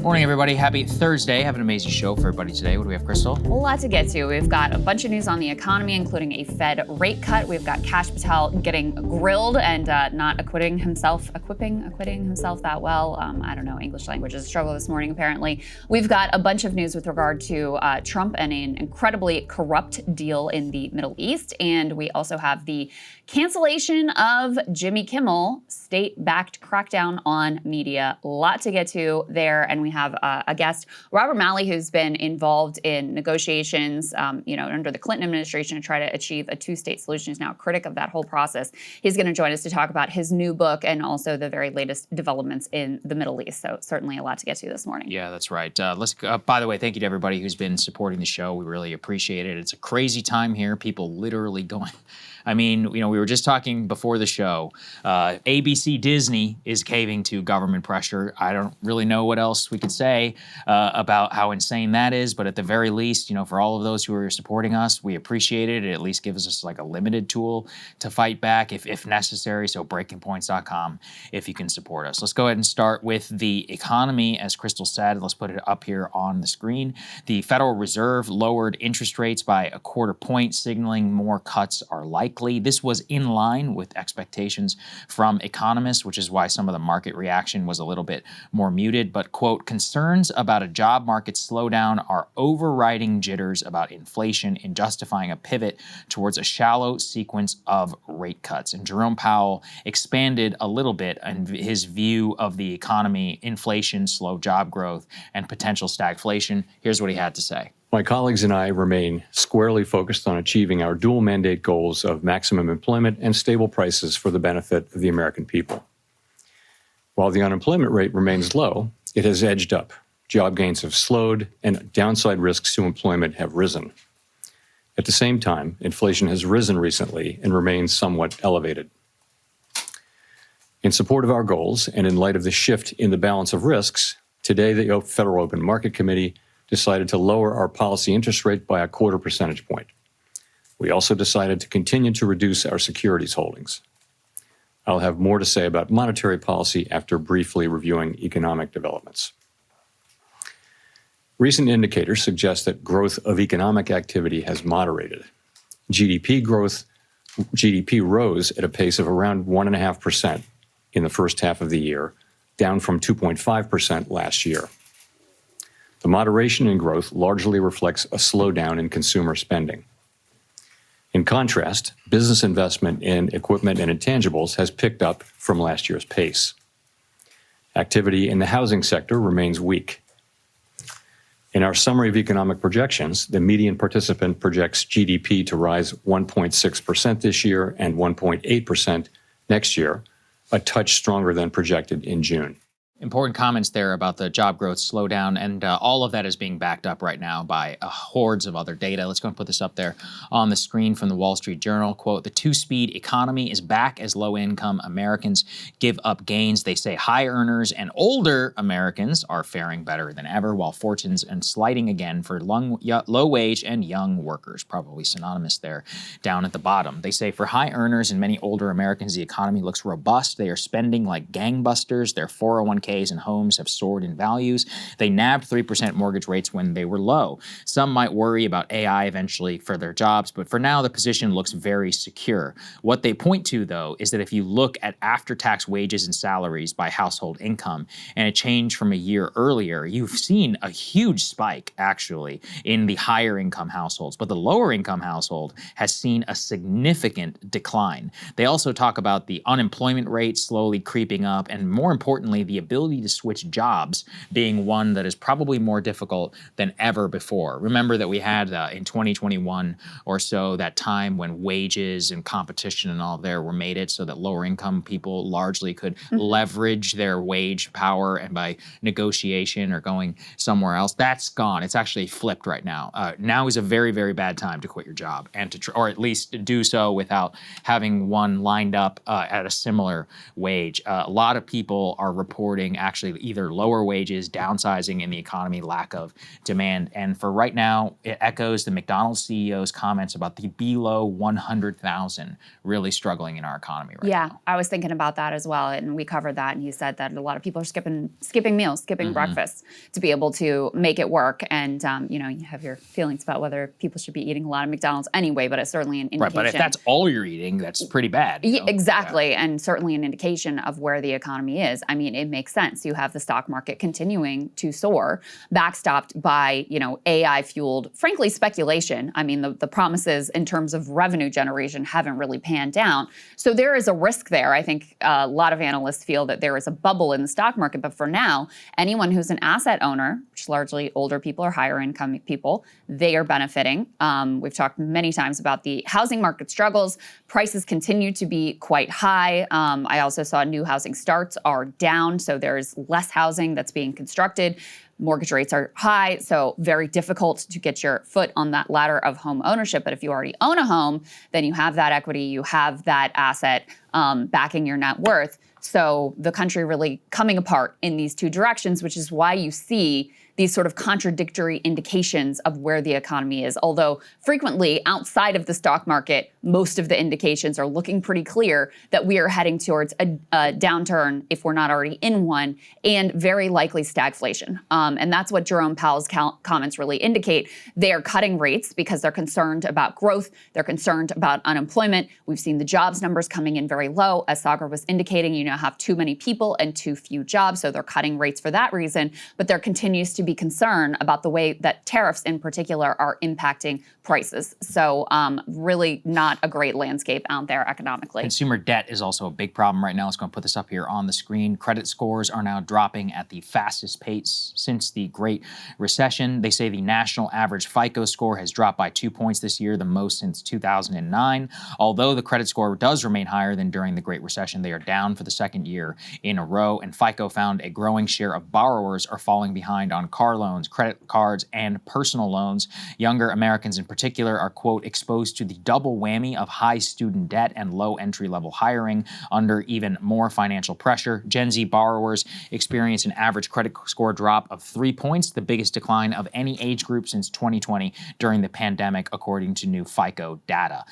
Morning, everybody. Happy Thursday. Have an amazing show for everybody today. What do we have, Krystal? A lot to get to. We've got a bunch of news on the economy, including a Fed rate cut. We've got Kash Patel getting grilled and not equipping himself that well. I don't know, English language is a struggle this morning, apparently. We've got a bunch of news with regard to Trump and an incredibly corrupt deal in the Middle East. And we also have the cancellation of Jimmy Kimmel, state-backed crackdown on media. A lot to get to there. And we have a guest, Robert Malley, who's been involved in negotiations, under the Clinton administration to try to achieve a two-state solution. He's now a critic of that whole process. He's going to join us to talk about his new book and also the very latest developments in the Middle East. So certainly a lot to get to this morning. Yeah, that's right. By the way, thank you to everybody who's been supporting the show. We really appreciate it. It's a crazy time here. People literally going. I mean, we were just talking before the show. ABC Disney is caving to government pressure. I don't really know what else we could say about how insane that is, but at the very least, for all of those who are supporting us, we appreciate it. It at least gives us like a limited tool to fight back if necessary. So breakingpoints.com if you can support us. Let's go ahead and start with the economy. As Krystal said, let's put it up here on the screen. The Federal Reserve lowered interest rates by 1/4 point, signaling more cuts are likely. This was in line with expectations from economists, which is why some of the market reaction was a little bit more muted. But, quote, concerns about a job market slowdown are overriding jitters about inflation in justifying a pivot towards a shallow sequence of rate cuts. And Jerome Powell expanded a little bit on his view of the economy, inflation, slow job growth, and potential stagflation. Here's what he had to say. My colleagues and I remain squarely focused on achieving our dual mandate goals of maximum employment and stable prices for the benefit of the American people. While the unemployment rate remains low, it has edged up. Job gains have slowed, and downside risks to employment have risen. At the same time, inflation has risen recently and remains somewhat elevated. In support of our goals, and in light of the shift in the balance of risks, today the Federal Open Market Committee decided to lower our policy interest rate by 1/4 percentage point. We also decided to continue to reduce our securities holdings. I'll have more to say about monetary policy after briefly reviewing economic developments. Recent indicators suggest that growth of economic activity has moderated. GDP rose at a pace of around 1.5% in the first half of the year, down from 2.5% last year. The moderation in growth largely reflects a slowdown in consumer spending. In contrast, business investment in equipment and intangibles has picked up from last year's pace. Activity in the housing sector remains weak. In our summary of economic projections, the median participant projects GDP to rise 1.6% this year and 1.8% next year, a touch stronger than projected in June. Important comments there about the job growth slowdown, and all of that is being backed up right now by hordes of other data. Let's go and put this up there on the screen from the Wall Street Journal. Quote, the two-speed economy is back as low-income Americans give up gains. They say high earners and older Americans are faring better than ever, while fortunes and sliding again for low-wage and young workers, probably synonymous there down at the bottom. They say for high earners and many older Americans, the economy looks robust. They are spending like gangbusters. Their 401ks and homes have soared in values. They nabbed 3% mortgage rates when they were low. Some might worry about AI eventually for their jobs, but for now the position looks very secure. What they point to, though, is that if you look at after-tax wages and salaries by household income and a change from a year earlier, you've seen a huge spike, actually, in the higher income households, but the lower income household has seen a significant decline. They also talk about the unemployment rate slowly creeping up, and more importantly, the ability to switch jobs being one that is probably more difficult than ever before. Remember that we had in 2021 or so that time when wages and competition and all there were made it so that lower income people largely could leverage their wage power and by negotiation or going somewhere else. That's gone. It's actually flipped right now. Now is a very, very bad time to quit your job and to or at least do so without having one lined up at a similar wage. A lot of people are reporting reporting actually either lower wages, downsizing in the economy, lack of demand. And for right now, it echoes the McDonald's CEO's comments about the below 100,000 really struggling in our economy right now. Yeah, I was thinking about that as well, and we covered that, and he said that a lot of people are skipping meals, skipping breakfast to be able to make it work. And you know, you have your feelings about whether people should be eating a lot of McDonald's anyway, but it's certainly an indication. Right, but if that's all you're eating, that's pretty bad. Yeah, exactly, and certainly an indication of where the economy is. I mean, it makes sense. You have the stock market continuing to soar, backstopped by, you know, AI-fueled, frankly, speculation. I mean, the promises in terms of revenue generation haven't really panned down. So there is a risk there. I think a lot of analysts feel that there is a bubble in the stock market, but for now, anyone who's an asset owner, which is largely older people or higher income people, they are benefiting. We've talked many times about the housing market struggles. Prices continue to be quite high. I also saw new housing starts are down, so there's less housing that's being constructed. Mortgage rates are high, so very difficult to get your foot on that ladder of home ownership. But if you already own a home, then you have that equity, you have that asset backing your net worth. So the country really coming apart in these two directions, which is why you see these sort of contradictory indications of where the economy is. Although frequently outside of the stock market, most of the indications are looking pretty clear that we are heading towards a downturn if we're not already in one, and very likely stagflation. And that's what Jerome Powell's comments really indicate. They are cutting rates because they're concerned about growth. They're concerned about unemployment. We've seen the jobs numbers coming in very low. As Saagar was indicating, you now have too many people and too few jobs, so they're cutting rates for that reason. But there continues to be concern about the way that tariffs in particular are impacting prices. So really not a great landscape out there economically. Consumer debt is also a big problem right now. Let's go and put this up here on the screen. Credit scores are now dropping at the fastest pace since the Great Recession. They say the national average FICO score has dropped by 2 points this year, the most since 2009. Although the credit score does remain higher than during the Great Recession, they are down for the second year in a row. And FICO found a growing share of borrowers are falling behind on car loans, credit cards, and personal loans. Younger Americans in particular are, quote, exposed to the double whammy of high student debt and low entry-level hiring under even more financial pressure. Gen Z borrowers experience an average credit score drop of 3 points, the biggest decline of any age group since 2020 during the pandemic, according to new FICO data.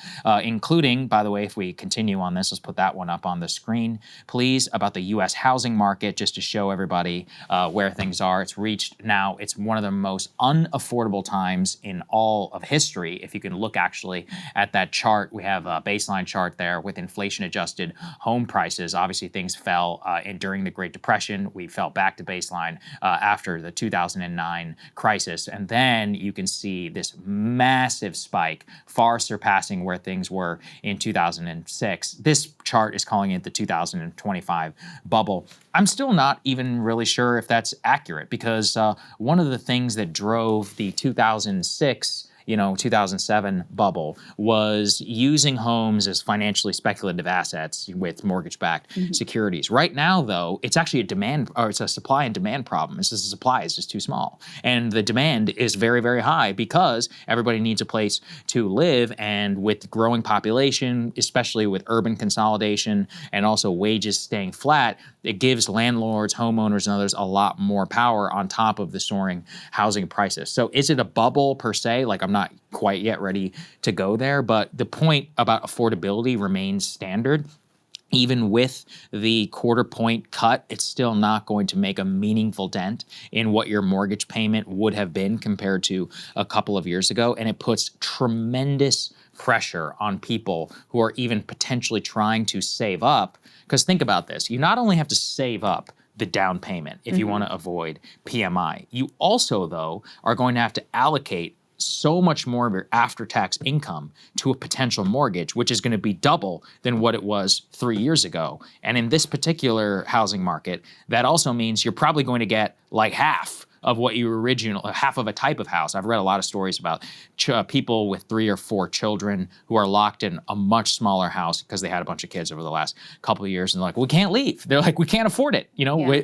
Including, by the way, if we continue on this, let's put that one up on the screen, please, about the U.S. housing market, just to show everybody where things are. It's reached now, it's one of the most unaffordable times in all of history. If you can look actually at that chart, we have a baseline chart there with inflation-adjusted home prices. Obviously, things fell during the Great Depression. We fell back to baseline after the 2009 crisis. And then you can see this massive spike, far surpassing where things were in 2006. This chart is calling it the 2025 bubble. I'm still not even really sure if that's accurate, because one of the things that drove the 2006 2007 bubble was using homes as financially speculative assets with mortgage-backed securities. Right now, though, it's actually it's a supply and demand problem. It's just the supply is just too small. And the demand is very, very high because everybody needs a place to live. And with growing population, especially with urban consolidation and also wages staying flat, it gives landlords, homeowners, and others a lot more power on top of the soaring housing prices. So is it a bubble per se? Like, I'm not quite yet ready to go there, but the point about affordability remains standard. Even with the quarter-point cut, it's still not going to make a meaningful dent in what your mortgage payment would have been compared to a couple of years ago, and it puts tremendous pressure on people who are even potentially trying to save up. Because think about this, you not only have to save up the down payment if you want to avoid PMI, you also, though, are going to have to allocate so much more of your after-tax income to a potential mortgage, which is going to be double than what it was 3 years ago. And in this particular housing market, that also means you're probably going to get like half of what you half of a type of house. I've read a lot of stories about people with 3 or 4 children who are locked in a much smaller house because they had a bunch of kids over the last couple of years, and they're like, we can't leave. They're like, we can't afford it.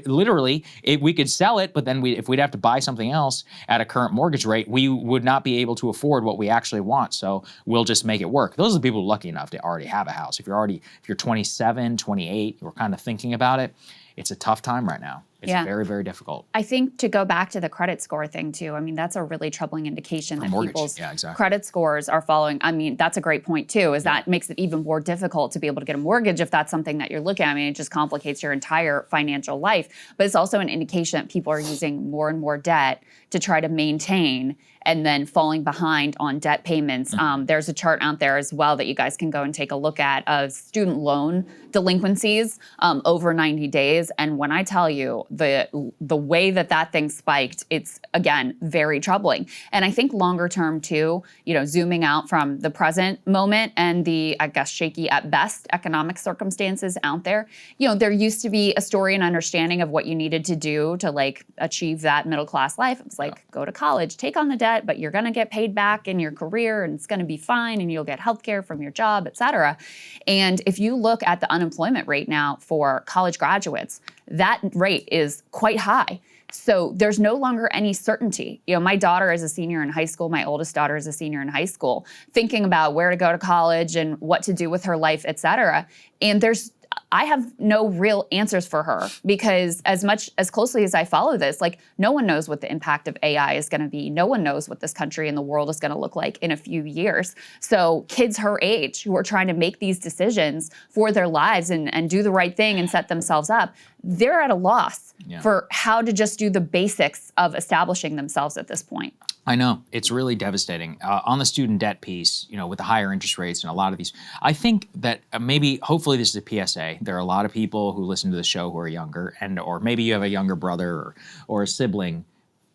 Literally, we could sell it, but then if we'd have to buy something else at a current mortgage rate, we would not be able to afford what we actually want. So we'll just make it work. Those are the people lucky enough to already have a house. If you're 27, 28, you're kind of thinking about it, it's a tough time right now. It's very, very difficult. I think to go back to the credit score thing too, I mean, that's a really troubling indication that people's credit scores are following. I mean, that's a great point too, is that makes it even more difficult to be able to get a mortgage if that's something that you're looking at. I mean, it just complicates your entire financial life. But it's also an indication that people are using more and more debt to try to maintain and then falling behind on debt payments. There's a chart out there as well that you guys can go and take a look at of student loan delinquencies over 90 days. And when I tell you the way that thing spiked, it's, again, very troubling. And I think longer term too, you know, zooming out from the present moment and the, I guess, shaky at best economic circumstances out there, you know, there used to be a story and understanding of what you needed to do to like achieve that middle class life. It was like, go to college, take on the debt, but you're going to get paid back in your career and it's going to be fine and you'll get healthcare from your job, et cetera. And if you look at the unemployment rate now for college graduates, that rate is quite high. So there's no longer any certainty. You know, my daughter is a senior in high school. My oldest daughter is a senior in high school, thinking about where to go to college and what to do with her life, et cetera. And I have no real answers for her because as closely as I follow this, like no one knows what the impact of AI is going to be. No one knows what this country and the world is going to look like in a few years. So kids her age who are trying to make these decisions for their lives and do the right thing and set themselves up, they're at a loss for how to just do the basics of establishing themselves at this point. I know, it's really devastating. On the student debt piece, you know, with the higher interest rates and a lot of these, I think that hopefully this is a PSA. There are a lot of people who listen to the show who are younger, or maybe you have a younger brother or a sibling.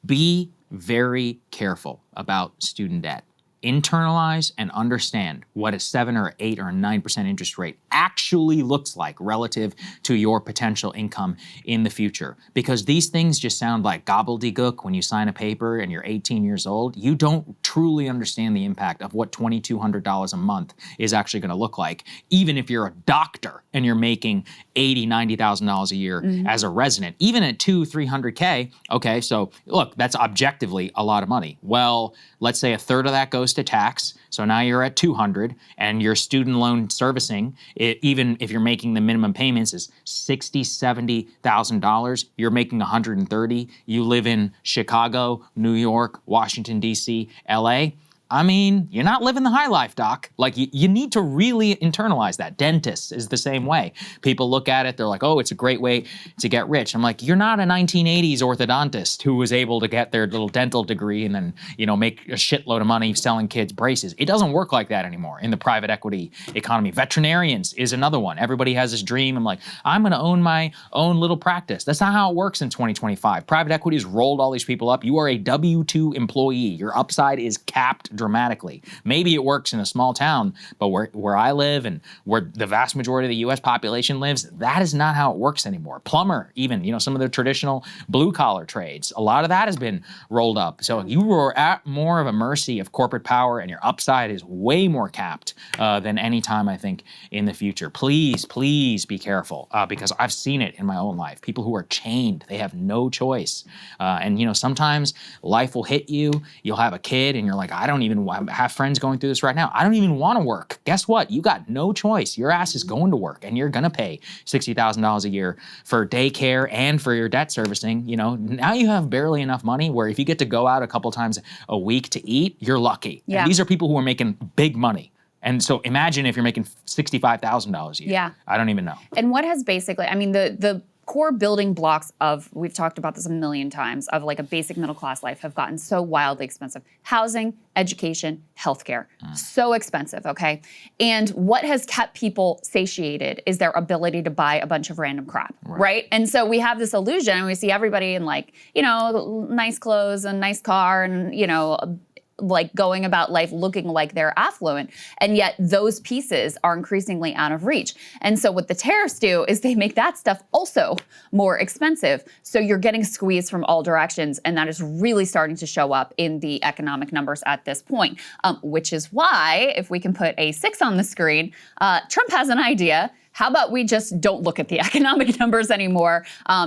Be very careful about student debt. Internalize and understand what a 7 or 8 or 9% interest rate actually looks like relative to your potential income in the future. Because these things just sound like gobbledygook when you sign a paper and you're 18 years old. You don't truly understand the impact of what $2,200 a month is actually going to look like, even if you're a doctor and you're making $80,000, $90,000 a year as a resident. Even at $200,000, $300K, okay, so look, that's objectively a lot of money. Well, let's say a third of that goes to tax. So now you're at 200 and your student loan servicing, even if you're making the minimum payments is $60,000, $70,000, you're making 130. You live in Chicago, New York, Washington, D.C., L.A., I mean, you're not living the high life, doc. Like, you need to really internalize that. Dentists is the same way. People look at it, they're like, oh, it's a great way to get rich. I'm like, you're not a 1980s orthodontist who was able to get their little dental degree and then, you know, make a shitload of money selling kids braces. It doesn't work like that anymore in the private equity economy. Veterinarians is another one. Everybody has this dream. I'm like, I'm going to own my own little practice. That's not how it works in 2025. Private equity has rolled all these people up. You are a W-2 employee. Your upside is capped dramatically. Maybe it works in a small town, but where I live and where the vast majority of the U.S. population lives, that is not how it works anymore. Plumber, even, you know, some of the traditional blue-collar trades, a lot of that has been rolled up. So you are at more of a mercy of corporate power, and your upside is way more capped than any time, I think, in the future. Please, please be careful, because I've seen it in my own life. People who are chained, they have no choice. And, you know, sometimes life will hit you. You'll have a kid, and you're like, I don't even have friends going through this right now. I don't even want to work. Guess what? You got no choice. Your ass is going to work, and you're going to pay $60,000 a year for daycare and for your debt servicing. You know, now you have barely enough money where if you get to go out a couple times a week to eat, you're lucky. Yeah. And these are people who are making big money. And so imagine if you're making $65,000 a year. Yeah. I don't even know. And what has basically, I mean, the core building blocks of, we've talked about this a million times, of like a basic middle class life have gotten so wildly expensive. Housing, education, healthcare, so expensive, okay? And what has kept people satiated is their ability to buy a bunch of random crap, right? And so we have this illusion, and we see everybody in like, you know, nice clothes and nice car and, you know, like going about life looking like they're affluent. And yet those pieces are increasingly out of reach. And so what the tariffs do is they make that stuff also more expensive. So you're getting squeezed from all directions. And that is really starting to show up in the economic numbers at this point, which is why, if we can put a 6 on the screen, Trump has an idea. How about we just don't look at the economic numbers anymore?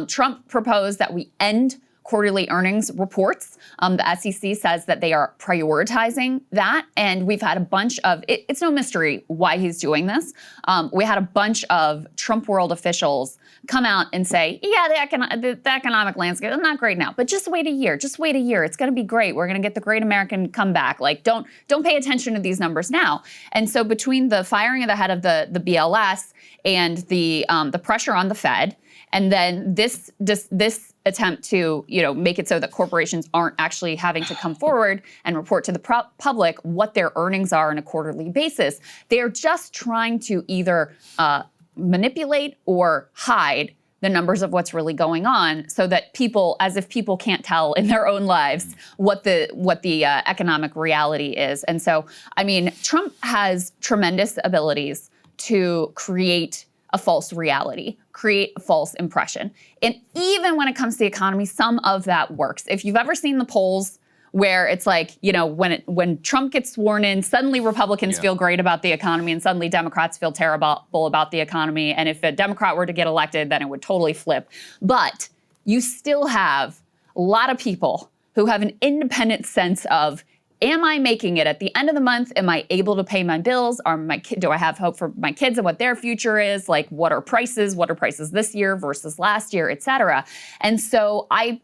Trump proposed that we end quarterly earnings reports. The SEC says that they are prioritizing that. And we've had a bunch of, it's no mystery why he's doing this. We had a bunch of Trump world officials come out and say, yeah, the economic landscape is not great now, but just wait a year. Just wait a year. It's going to be great. We're going to get the great American comeback. Like, don't pay attention to these numbers now. And so between the firing of the head of the BLS and the pressure on the Fed, and then this attempt to make it so that corporations aren't actually having to come forward and report to the public what their earnings are on a quarterly basis, they're just trying to either manipulate or hide the numbers of what's really going on, so that people, as if people can't tell in their own lives what the economic reality is. And so, I mean, Trump has tremendous abilities to create a false reality, create a false impression. And even when it comes to the economy, some of that works. If you've ever seen the polls where it's like, when Trump gets sworn in, suddenly Republicans feel great about the economy and suddenly Democrats feel terrible about the economy. And if a Democrat were to get elected, then it would totally flip. But you still have a lot of people who have an independent sense of, am I making it at the end of the month? Am I able to pay my bills? Do I have hope for my kids and what their future is? Like, what are prices? What are prices this year versus last year, et cetera? And so I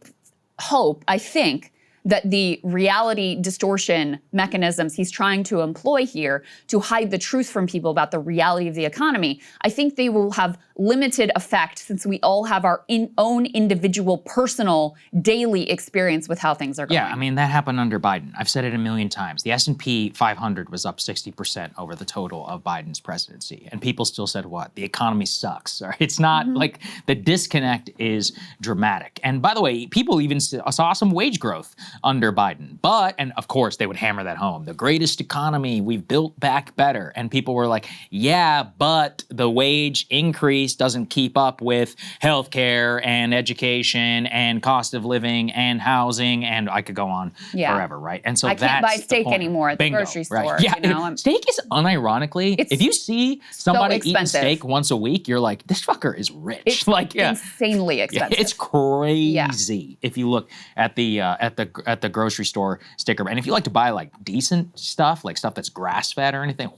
think that the reality distortion mechanisms he's trying to employ here to hide the truth from people about the reality of the economy, I think they will have limited effect, since we all have our own individual, personal, daily experience with how things are going. Yeah, I mean, that happened under Biden. I've said it a million times. The S&P 500 was up 60% over the total of Biden's presidency. And people still said, what? The economy sucks. Right? It's not like the disconnect is dramatic. And by the way, people even saw some wage growth under Biden. And of course, they would hammer that home. The greatest economy, we've built back better. And people were like, yeah, but the wage increase doesn't keep up with healthcare and education and cost of living and housing, and I could go on forever, right? And so I can't buy steak anymore at the grocery store. Right? Yeah, steak is unironically, if you see somebody eating steak once a week, you're like, this fucker is rich. It's insanely expensive. Yeah, it's crazy if you look at the grocery store sticker. And if you like to buy like decent stuff, like stuff that's grass-fed or anything,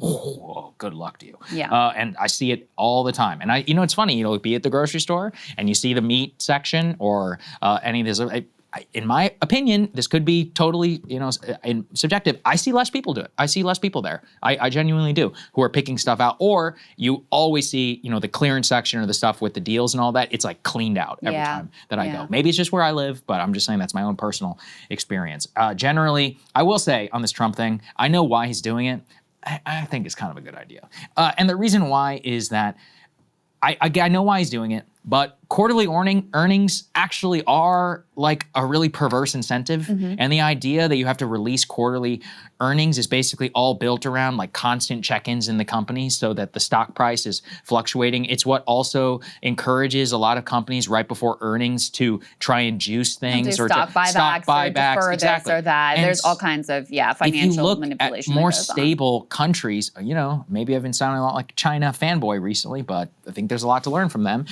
good luck to you. Yeah. And I see it all the time. And it's funny, be at the grocery store and you see the meat section or any of this. In my opinion, this could be totally, subjective. I see less people do it. I see less people there. I genuinely do, who are picking stuff out. Or you always see, the clearance section or the stuff with the deals and all that. It's like cleaned out every time that I go. Maybe it's just where I live, but I'm just saying that's my own personal experience. Generally, I will say on this Trump thing, I know why he's doing it. I think it's kind of a good idea. And the reason why is that I know why he's doing it, but quarterly earnings actually are like a really perverse incentive. And the idea that you have to release quarterly earnings is basically all built around like constant check-ins in the company so that the stock price is fluctuating. It's what also encourages a lot of companies right before earnings to try and juice things or stock buybacks, or defer this or that. And there's all kinds of financial manipulation. If you look at more stable countries, maybe I've been sounding a lot like a China fanboy recently, but I think there's a lot to learn from them.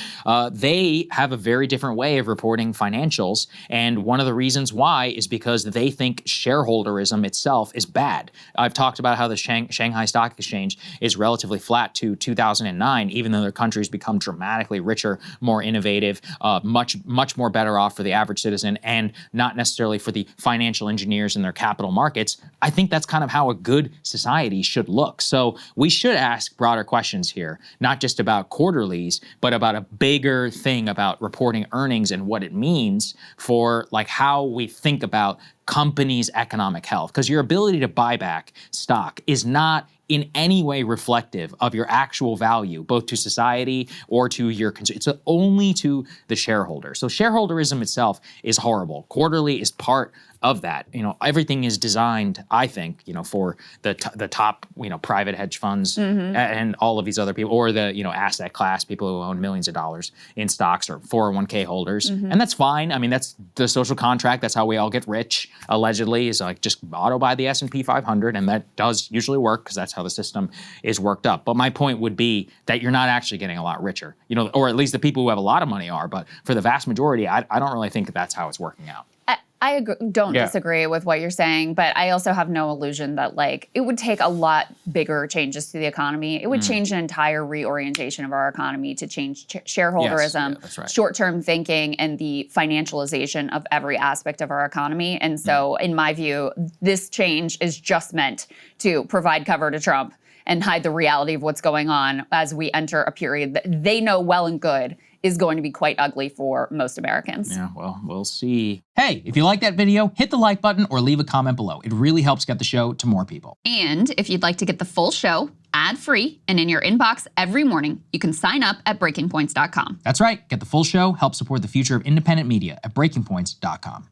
They have a very different way of reporting financials. And one of the reasons why is because they think shareholderism itself is bad. I've talked about how the Shanghai Stock Exchange is relatively flat to 2009, even though their country's become dramatically richer, more innovative, much more better off for the average citizen, and not necessarily for the financial engineers in their capital markets. I think that's kind of how a good society should look. So we should ask broader questions here, not just about quarterlies, but about a bigger thing about reporting earnings and what it means for like how we think about companies' economic health. Because your ability to buy back stock is not in any way reflective of your actual value, both to society or to your it's only to the shareholder. So shareholderism itself is horrible. Quarterly is part of that. Everything is designed, I think, for the top, private hedge funds and all of these other people, or the, asset class, people who own millions of dollars in stocks, or 401k holders. And that's fine. I mean, that's the social contract. That's how we all get rich, allegedly, is like just auto buy the S&P 500. And that does usually work because that's how the system is worked up. But my point would be that you're not actually getting a lot richer, or at least the people who have a lot of money are. But for the vast majority, I don't really think that's how it's working out. I agree, don't disagree with what you're saying, but I also have no illusion that it would take a lot bigger changes to the economy. It would change an entire reorientation of our economy to change shareholderism, that's right. short-term thinking, and the financialization of every aspect of our economy. And so, in my view, this change is just meant to provide cover to Trump and hide the reality of what's going on as we enter a period that they know well and good is going to be quite ugly for most Americans. Yeah, well, we'll see. Hey, if you like that video, hit the like button or leave a comment below. It really helps get the show to more people. And if you'd like to get the full show ad-free and in your inbox every morning, you can sign up at breakingpoints.com. That's right. Get the full show, help support the future of independent media at breakingpoints.com.